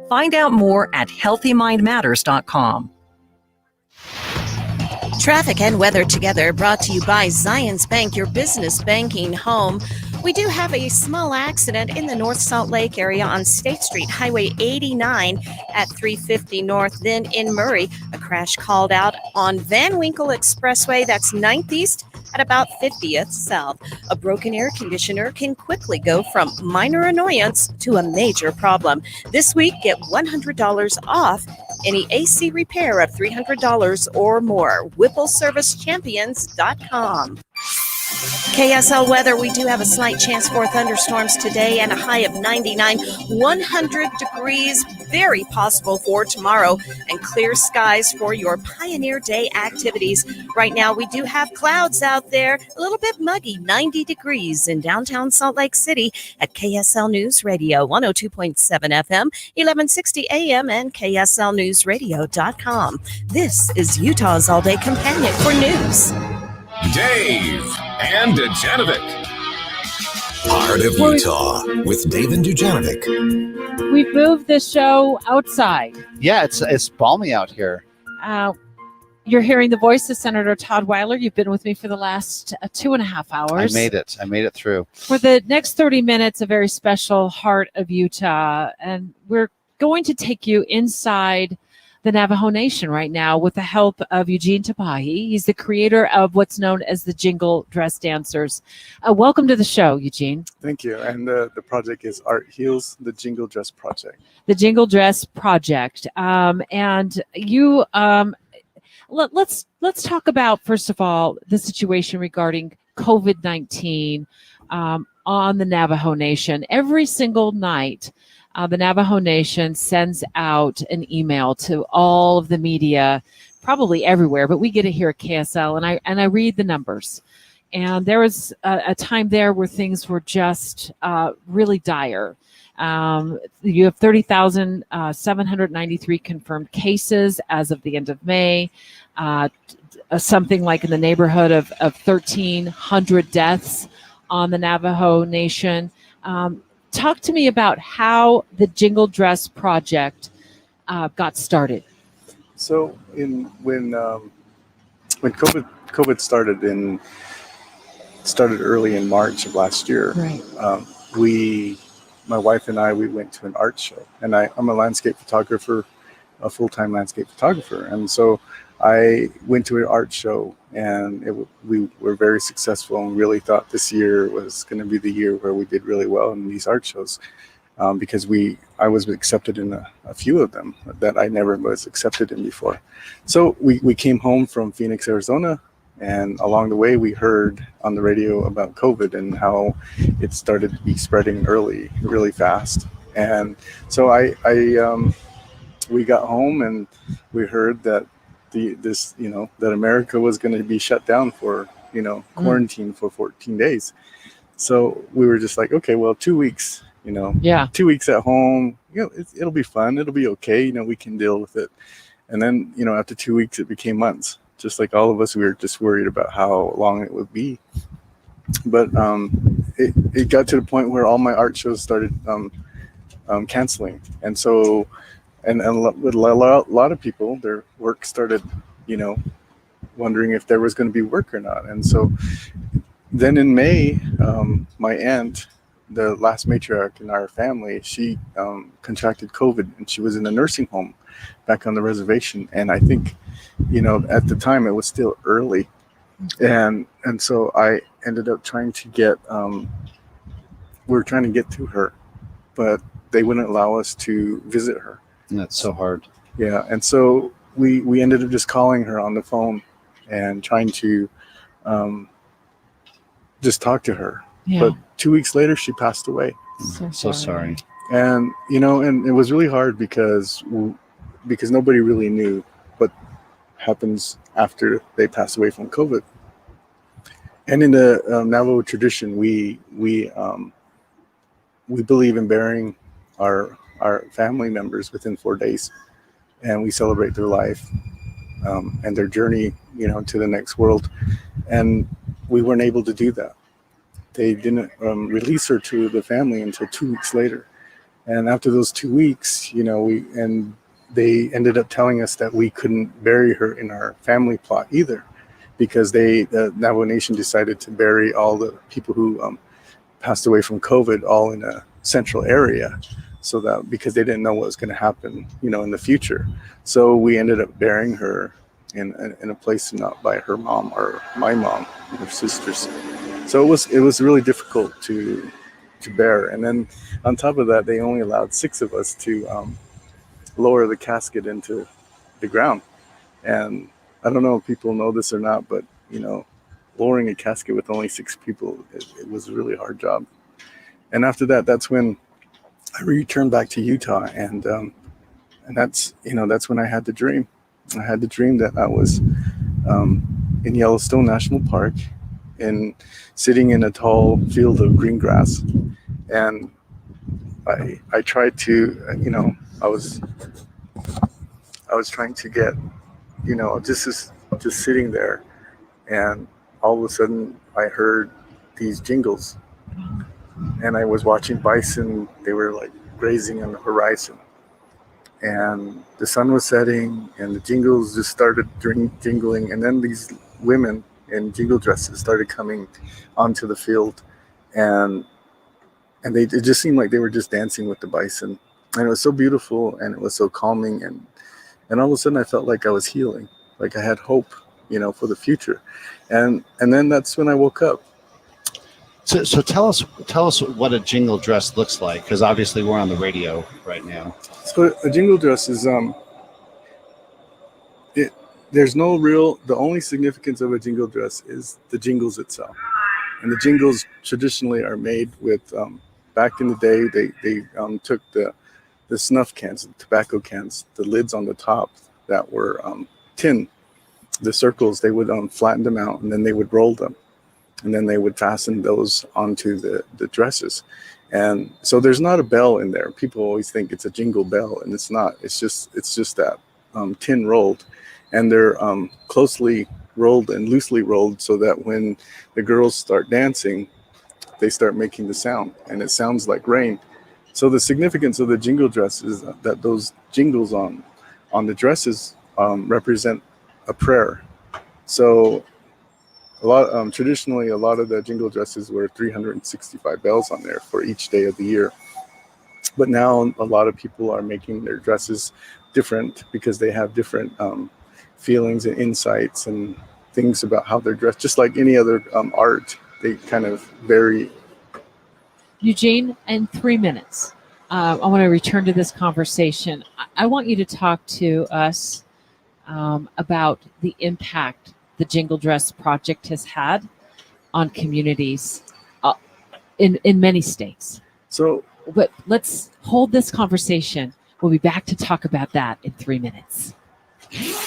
Find out more at healthymindmatters.com. Traffic and weather together, brought to you by Zions Bank, your business banking home. We do have a small accident in the North Salt Lake area on State Street, Highway 89 at 350 North. Then in Murray, a crash called out on Van Winkle Expressway, that's 9th East at about 50th South. A broken air conditioner can quickly go from minor annoyance to a major problem. This week, get $100 off any AC repair of $300 or more. WhippleServiceChampions.com. KSL weather, we do have a slight chance for thunderstorms today and a high of 99, 100 degrees, very possible for tomorrow, and clear skies for your Pioneer Day activities. Right now, we do have clouds out there, a little bit muggy, 90 degrees in downtown Salt Lake City at KSL News Radio, 102.7 FM, 1160 AM, and KSLNewsRadio.com. This is Utah's all-day companion for news. Dave and Dujanovic. Heart of Utah with Dave and Dujanovic. We've moved this show outside. Yeah, it's balmy out here. You're hearing the voice of Senator Todd Weiler. You've been with me for the last 2.5 hours. I made it through. For the next 30 minutes, a very special Heart of Utah. And we're going to take you inside the Navajo Nation right now with the help of Eugene Tapahe. He's the creator of what's known as the Jingle Dress Dancers. Welcome to the show, Eugene. Thank you. And the project is Art Heals, the Jingle Dress Project. The Jingle Dress Project. And you, let's talk about, first of all, the situation regarding COVID-19 on the Navajo Nation. Every single night, the Navajo Nation sends out an email to all of the media, probably everywhere, but we get it here at KSL, and I read the numbers. And there was a time there where things were just really dire. You have 30,793 confirmed cases as of the end of May, something like in the neighborhood of 1,300 deaths on the Navajo Nation. Talk to me about how the Jingle Dress Project got started. So when COVID started early in March of last year, right. My wife and I, we went to an art show, and I'm a landscape photographer, a full-time landscape photographer, and so I went to an art show, and we were very successful, and really thought this year was going to be the year where we did really well in these art shows, because I was accepted in a few of them that I never was accepted in before. So we came home from Phoenix, Arizona, and along the way we heard on the radio about COVID and how it started to be spreading really fast. And so we got home and we heard that that America was going to be shut down for, quarantine for 14 days. So we were just like, okay, well, 2 weeks, 2 weeks at home, it'll be fun. It'll be okay. We can deal with it. And then, after 2 weeks, it became months. Just like all of us, we were just worried about how long it would be. But it got to the point where all my art shows started canceling. And so, and with a lot of people, their work started, wondering if there was going to be work or not. And so then in May, my aunt, the last matriarch in our family, she contracted COVID, and she was in a nursing home back on the reservation. And I think, at the time it was still early. And so I ended up trying to get, we were trying to get to her, but they wouldn't allow us to visit her. That's so hard. Yeah. And so we ended up just calling her on the phone and trying to just talk to her. Yeah. But 2 weeks later, she passed away. So sorry. And, and it was really hard because nobody really knew what happens after they pass away from COVID. And in the Navajo tradition, we believe in burying our family members within 4 days, and we celebrate their life and their journey, to the next world. And we weren't able to do that. They didn't release her to the family until 2 weeks later. And after those 2 weeks, they ended up telling us that we couldn't bury her in our family plot either, because the Navajo Nation decided to bury all the people who passed away from COVID all in a central area, so that because they didn't know what was going to happen, in the future. So we ended up burying her in a place not by her mom or my mom and her sisters. So it was really difficult to bear. And then on top of that, they only allowed 6 of us to lower the casket into the ground. And I don't know if people know this or not, but lowering a casket with only 6 people, it was a really hard job. And after that, that's when I returned back to Utah, and that's when I had the dream. I had the dream that I was in Yellowstone National Park, and sitting in a tall field of green grass, and I tried to, I was trying to get, just sitting there, and all of a sudden I heard these jingles, and I was watching bison. They were like grazing on the horizon, and the sun was setting, and the jingles just started jingling, and then these women in jingle dresses started coming onto the field, and it just seemed like they were just dancing with the bison, and it was so beautiful, and it was so calming, and all of a sudden I felt like I was healing, like I had hope, for the future, and then that's when I woke up. So tell us what a jingle dress looks like, because obviously we're on the radio right now. So a jingle dress is the only significance of a jingle dress is the jingles itself, and the jingles traditionally are made with back in the day they took the snuff cans, the tobacco cans, the lids on the top that were tin, the circles, they would flatten them out, and then they would roll them, and then they would fasten those onto the dresses. And so there's not a bell in there. People always think it's a jingle bell, and it's not. It's just that tin rolled, and they're closely rolled and loosely rolled, so that when the girls start dancing, they start making the sound, and it sounds like rain. So the significance of the jingle dress is that those jingles on the dresses represent a prayer. So traditionally, a lot of the jingle dresses were 365 bells on there for each day of the year. But now a lot of people are making their dresses different because they have different feelings and insights and things about how they're dressed. Just like any other art, they kind of vary. Eugene, in 3 minutes, I want to return to this conversation. I want you to talk to us about the impact the Jingle Dress project has had on communities in many states. But let's hold this conversation. We'll be back to talk about that in 3 minutes.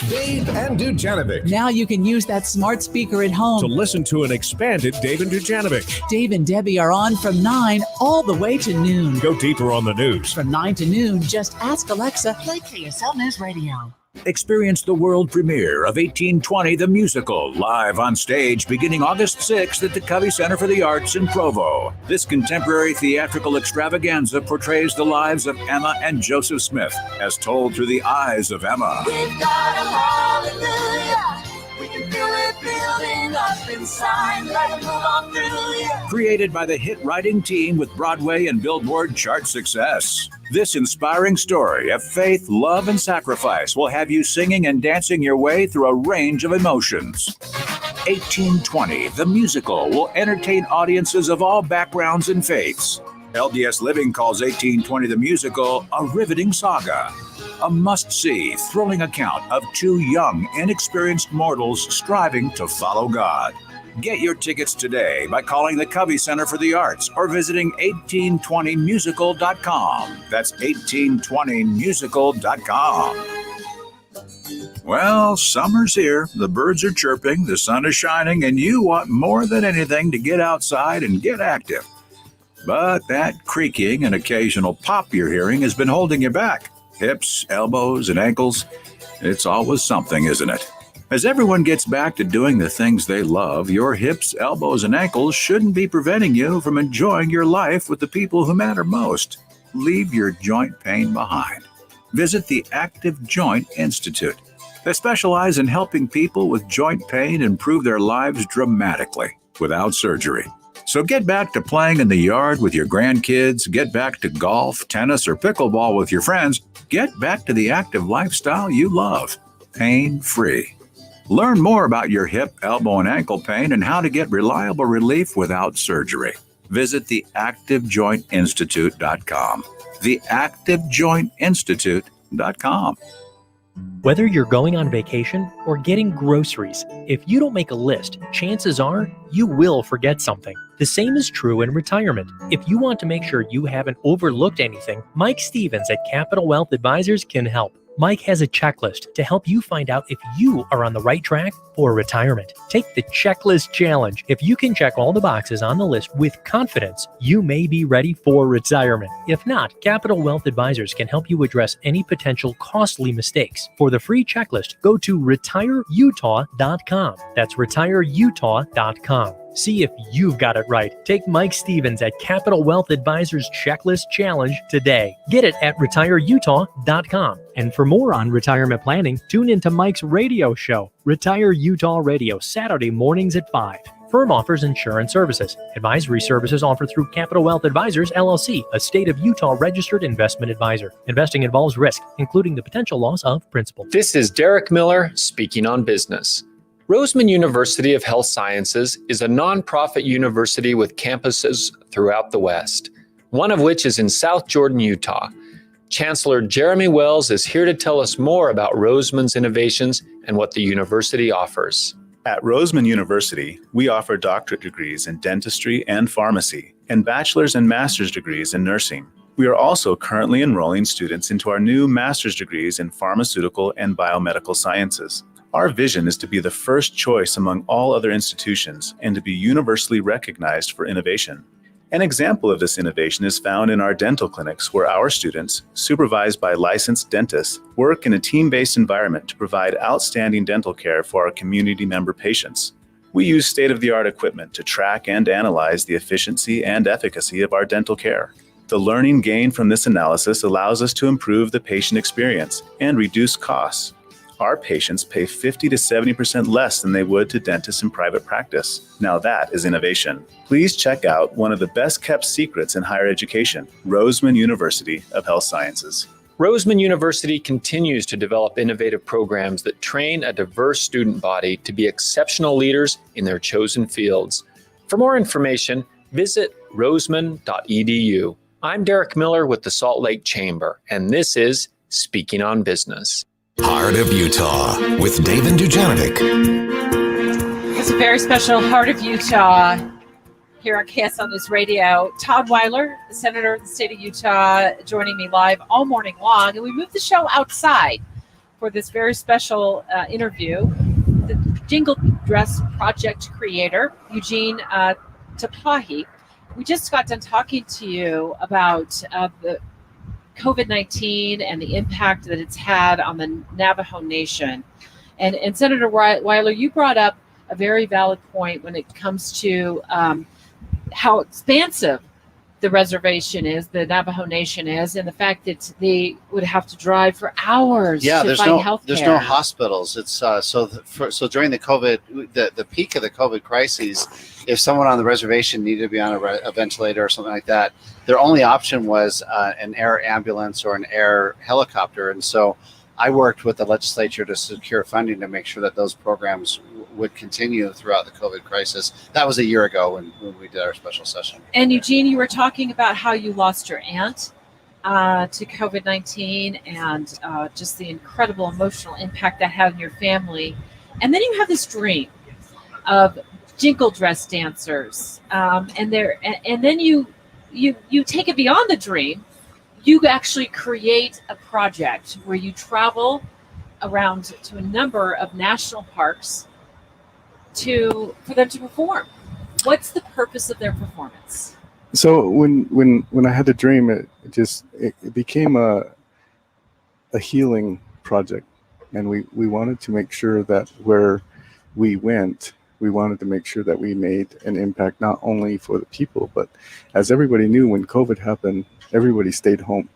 Dave and Dujanovic. Now you can use that smart speaker at home to listen to an expanded Dave and Dujanovic. Dave and Debbie are on from 9 all the way to noon. Go deeper on the news. From 9 to noon, just ask Alexa, play KSL News Radio. Experience the world premiere of 1820 the Musical, live on stage beginning August 6th at the Covey Center for the Arts in Provo. This contemporary theatrical extravaganza portrays the lives of Emma and Joseph Smith, as told through the eyes of Emma. We've got a hallelujah. We can feel it building up inside. Let it move on through you. Created by the hit writing team with Broadway and Billboard chart success. This inspiring story of faith, love, and sacrifice will have you singing and dancing your way through a range of emotions. 1820, the musical, will entertain audiences of all backgrounds and faiths. LDS Living calls 1820 the Musical a riveting saga. A must-see, thrilling account of 2 young, inexperienced mortals striving to follow God. Get your tickets today by calling the Covey Center for the Arts or visiting 1820musical.com. That's 1820musical.com. Well, summer's here. The birds are chirping, the sun is shining, and you want more than anything to get outside and get active. But that creaking and occasional pop you're hearing has been holding you back. Hips, elbows, and ankles. It's always something, isn't it? As everyone gets back to doing the things they love, your hips, elbows, and ankles shouldn't be preventing you from enjoying your life with the people who matter most. leave your joint pain behind. Visit the Active Joint Institute. They specialize in helping people with joint pain improve their lives dramatically without surgery. So get back to playing in the yard with your grandkids, get back to golf, tennis, or pickleball with your friends. Get back to the active lifestyle you love, pain-free. Learn more about your hip, elbow, and ankle pain and how to get reliable relief without surgery. Visit theactivejointinstitute.com. theactivejointinstitute.com. Whether you're going on vacation or getting groceries, if you don't make a list, chances are you will forget something. The same is true in retirement. If you want to make sure you haven't overlooked anything, Mike Stevens at Capital Wealth Advisors can help. Mike has a checklist to help you find out if you are on the right track for retirement. Take the checklist challenge. If you can check all the boxes on the list with confidence, you may be ready for retirement. If not, Capital Wealth Advisors can help you address any potential costly mistakes. For the free checklist, go to retireutah.com. That's retireutah.com. See if you've got it right. Take Mike Stevens at Capital Wealth Advisors Checklist Challenge today. Get it at retireutah.com. And for more on retirement planning, tune into Mike's radio show, Retire Utah Radio, Saturday mornings at 5. Firm offers insurance services. Advisory services offered through Capital Wealth Advisors, LLC, a state of Utah registered investment advisor. Investing involves risk, including the potential loss of principal. This is Derek Miller speaking on business. Roseman University of Health Sciences is a nonprofit university with campuses throughout the West, one of which is in South Jordan, Utah. Chancellor Jeremy Wells is here to tell us more about Roseman's innovations and what the university offers. At Roseman University, we offer doctorate degrees in dentistry and pharmacy, and bachelor's and master's degrees in nursing. We are also currently enrolling students into our new master's degrees in pharmaceutical and biomedical sciences. Our vision is to be the first choice among all other institutions and to be universally recognized for innovation. An example of this innovation is found in our dental clinics, where our students, supervised by licensed dentists, work in a team-based environment to provide outstanding dental care for our community member patients. We use state-of-the-art equipment to track and analyze the efficiency and efficacy of our dental care. The learning gained from this analysis allows us to improve the patient experience and reduce costs. Our patients pay 50 to 70% less than they would to dentists in private practice. Now that is innovation. Please check out one of the best kept secrets in higher education, Roseman University of Health Sciences. Roseman University continues to develop innovative programs that train a diverse student body to be exceptional leaders in their chosen fields. For more information, visit roseman.edu. I'm Derek Miller with the Salt Lake Chamber, and this is Speaking on Business. Heart of Utah with David Dujanovic. It's a very special Heart of Utah here on Ksl News Radio. Todd Weiler, the senator of the state of Utah, joining me live all morning long. And we moved the show outside for this very special interview. The Jingle Dress project creator, Eugene Tapahe. We just got done talking to you about the COVID-19 and the impact that it's had on the Navajo Nation. And Senator Weiler, you brought up a very valid point when it comes to how expansive the reservation is, the Navajo Nation is, and the fact that they would have to drive for hours to find health care. There's no hospitals. It's so during the COVID, the peak of the COVID crises, if someone on the reservation needed to be on a ventilator or something like that, their only option was an air ambulance or an air helicopter. And so I worked with the legislature to secure funding to make sure that those programs would continue throughout the COVID crisis. That was a year ago when we did our special session. And Eugene, you were talking about how you lost your aunt to COVID-19 and just the incredible emotional impact that had on your family. And then you have this dream of Jingle Dress dancers, and then you take it beyond the dream. You actually create a project where you travel around to a number of national parks for them to perform. What's the purpose of their performance? So when I had the dream, it became a healing project, and we wanted to make sure that where we went, we wanted to make sure that we made an impact not only for the people, but as everybody knew, when COVID happened, everybody stayed home,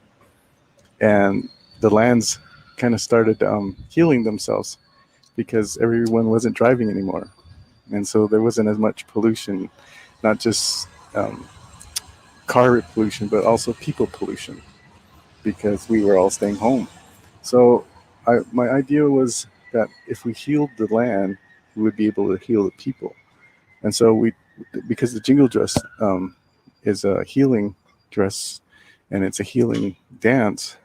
and the lands kind of started healing themselves because everyone wasn't driving anymore, and so there wasn't as much pollution, not just car pollution, but also people pollution, because we were all staying home. So my idea was that if we healed the land, we would be able to heal the people. And so because the Jingle Dress is a healing dress and it's a healing dance,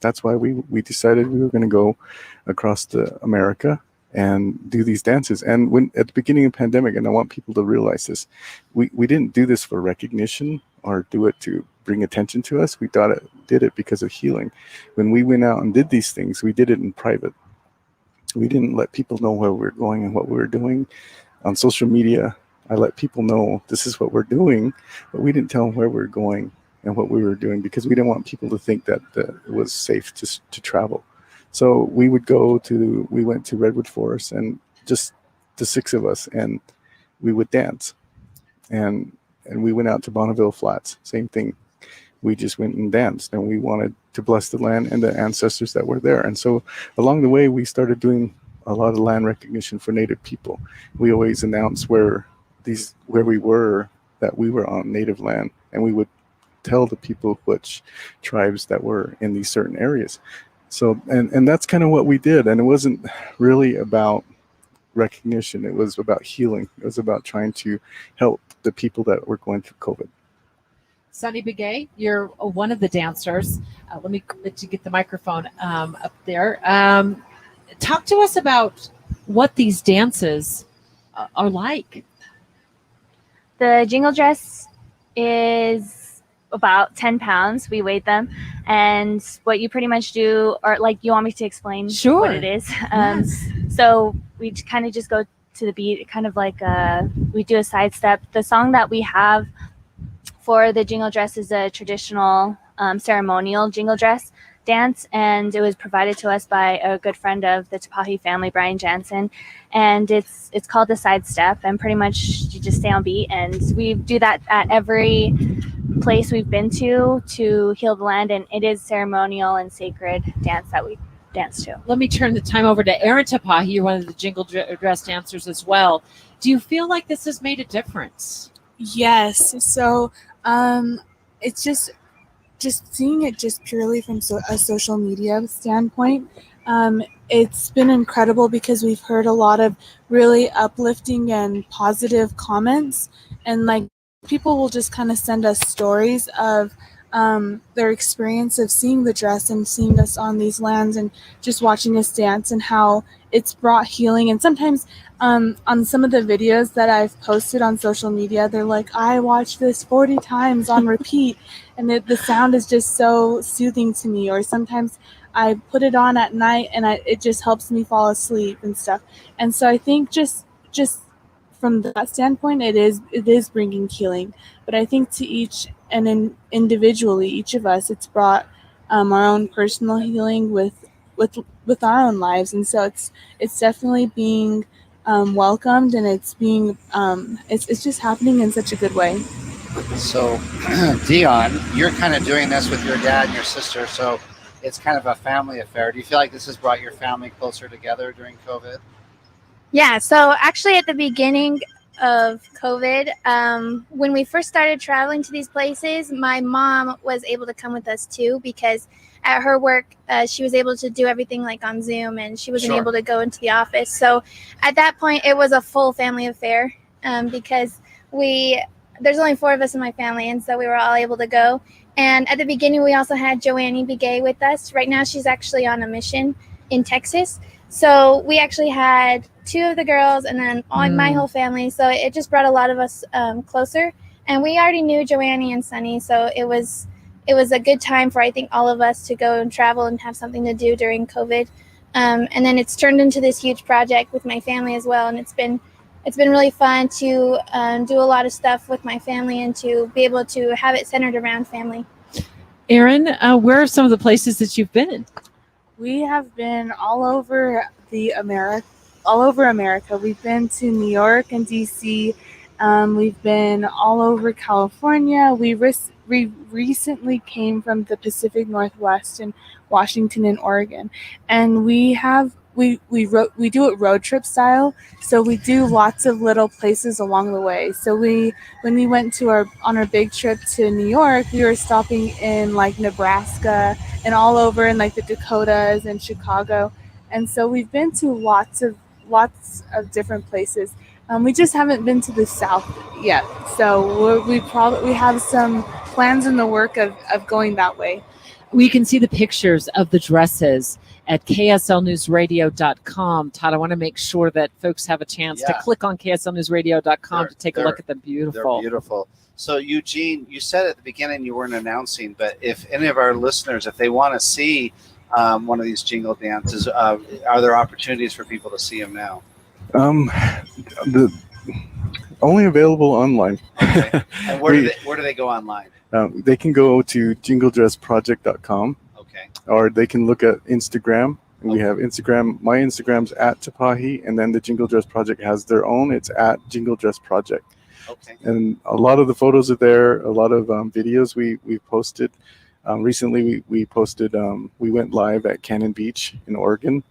that's why we decided we were going to go across America and do these dances. And when at the beginning of the pandemic, and I want people to realize this, we didn't do this for recognition or do it to bring attention to us. We did it because of healing. When we went out and did these things, we did it in private. We didn't let people know where we were going and what we were doing. On social media, I let people know this is what we're doing, but we didn't tell them where we were going and what we were doing because we didn't want people to think that it was safe to travel. So we went to Redwood Forest, and just the 6 of us, and we would dance. And we went out to Bonneville Flats, same thing. We just went and danced, and we wanted to bless the land and the ancestors that were there. And so along the way, we started doing a lot of land recognition for Native people. We always announced where we were, that we were on Native land, and we would tell the people which tribes that were in these certain areas. So, and that's kind of what we did. And it wasn't really about recognition. It was about healing. It was about trying to help the people that were going through COVID. Sunny Begay, you're one of the dancers. Let me let you get the microphone up there. Talk to us about what these dances are like. The Jingle Dress is about 10 pounds. We weighed them. And what you pretty much do, or like, you want me to explain what it is? Yes. So we kind of just go to the beat, kind of like we do a side step. The song that we have for the Jingle Dress is a traditional ceremonial Jingle Dress dance, and it was provided to us by a good friend of the Tapahe family, Brian Jansen, and it's called the side step, and pretty much you just stay on beat, and we do that at every place we've been to heal the land, and it is ceremonial and sacred dance that we dance to. Let me turn the time over to Erin Tapahe. You're one of the Jingle Dress dancers as well. Do you feel like this has made a difference? Yes. So it's just seeing it just purely from a social media standpoint. It's been incredible because we've heard a lot of really uplifting and positive comments, and like people will just kind of send us stories of their experience of seeing the dress and seeing us on these lands and just watching us dance, and how it's brought healing. And sometimes on some of the videos that I've posted on social media, they're like, I watched this 40 times on repeat, and the sound is just so soothing to me. Or sometimes I put it on at night and it just helps me fall asleep and stuff. And so I think just from that standpoint, it is bringing healing. But I think to each and individually, each of us, it's brought our own personal healing with our own lives. And so it's definitely being welcomed, and it's being it's just happening in such a good way. So, Dion, you're kind of doing this with your dad and your sister, so it's kind of a family affair. Do you feel like this has brought your family closer together during COVID? Yeah, so actually at the beginning of COVID, when we first started traveling to these places, my mom was able to come with us too, because at her work, she was able to do everything like on Zoom, and she wasn't able to go into the office. So at that point, it was a full family affair, because there's only 4 of us in my family, and so we were all able to go. And at the beginning, we also had Joannie Begay with us. Right now, she's actually on a mission in Texas. So we actually had 2 of the girls and then my whole family. So it just brought a lot of us closer. And we already knew Joannie and Sunny, so it was a good time for, I think, all of us to go and travel and have something to do during COVID. And then it's turned into this huge project with my family as well. And it's been really fun to do a lot of stuff with my family and to be able to have it centered around family. Erin, where are some of the places that you've been? We have been all over America. We've been to New York and DC. We've been all over California. We recently came from the Pacific Northwest in Washington and Oregon, and we do it road trip style. So we do lots of little places along the way. So when we went on our big trip to New York, we were stopping in like Nebraska and all over in like the Dakotas and Chicago. And so we've been to lots of different places. We just haven't been to the South yet. So we have some plans in the work of going that way. We can see the pictures of the dresses at kslnewsradio.com. Todd, I want to make sure that folks have a chance to click on kslnewsradio.com to take a look at them. Beautiful. They're beautiful. So, Eugene, you said at the beginning you weren't announcing, but if any of our listeners, if they want to see one of these jingle dances, are there opportunities for people to see them now? The only available online. Okay. And where do they go online? They can go to jingledressproject.com. Okay. Or they can look at Instagram. And we have Instagram. My Instagram's at Tapahe, and then the Jingle Dress Project has their own. It's at Jingle Dress Project. Okay. And a lot of the photos are there. A lot of videos we posted. Recently, we posted. We went live at Cannon Beach in Oregon,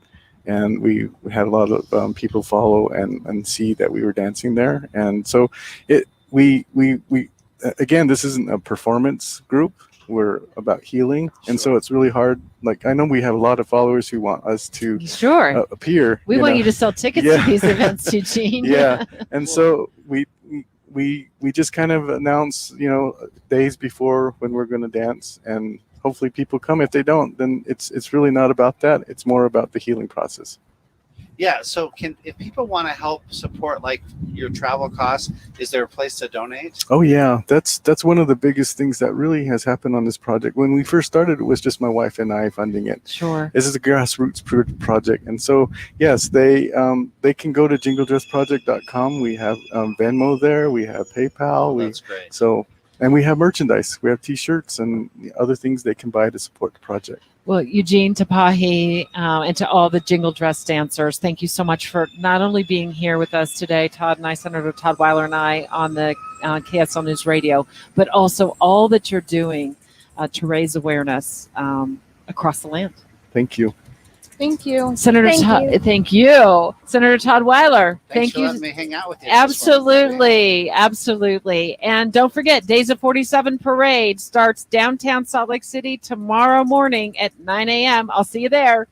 and we had a lot of people follow and see that we were dancing there. And so we again, this isn't a performance group. We're about healing. And so it's really hard. Like, I know we have a lot of followers who want us to appear. We want you to sell tickets to these events, Eugene. Yeah. And so we just kind of announce, days before when we're going to dance, and hopefully people come. If they don't, then it's really not about that. It's more about the healing process. Yeah. So if people want to help support like your travel costs, is there a place to donate? Oh yeah, that's one of the biggest things that really has happened on this project. When we first started, it was just my wife and I funding it. Sure. This is a grassroots project, and so yes, they can go to jingledressproject.com. We have Venmo there. We have PayPal. That's great. So, and we have merchandise. We have T-shirts and other things they can buy to support the project. Well, Eugene Tapahe, and to all the Jingle Dress dancers, thank you so much for not only being here with us today, Todd and I, Senator Todd Weiler and I, on the KSL News Radio, but also all that you're doing to raise awareness across the land. Thank you. Thank you. Senator Todd, thank you. Senator Todd Weiler, Thanks thank for you. letting me hang out with you. Absolutely. And don't forget, Days of 47 Parade starts downtown Salt Lake City tomorrow morning at 9 a.m. I'll see you there.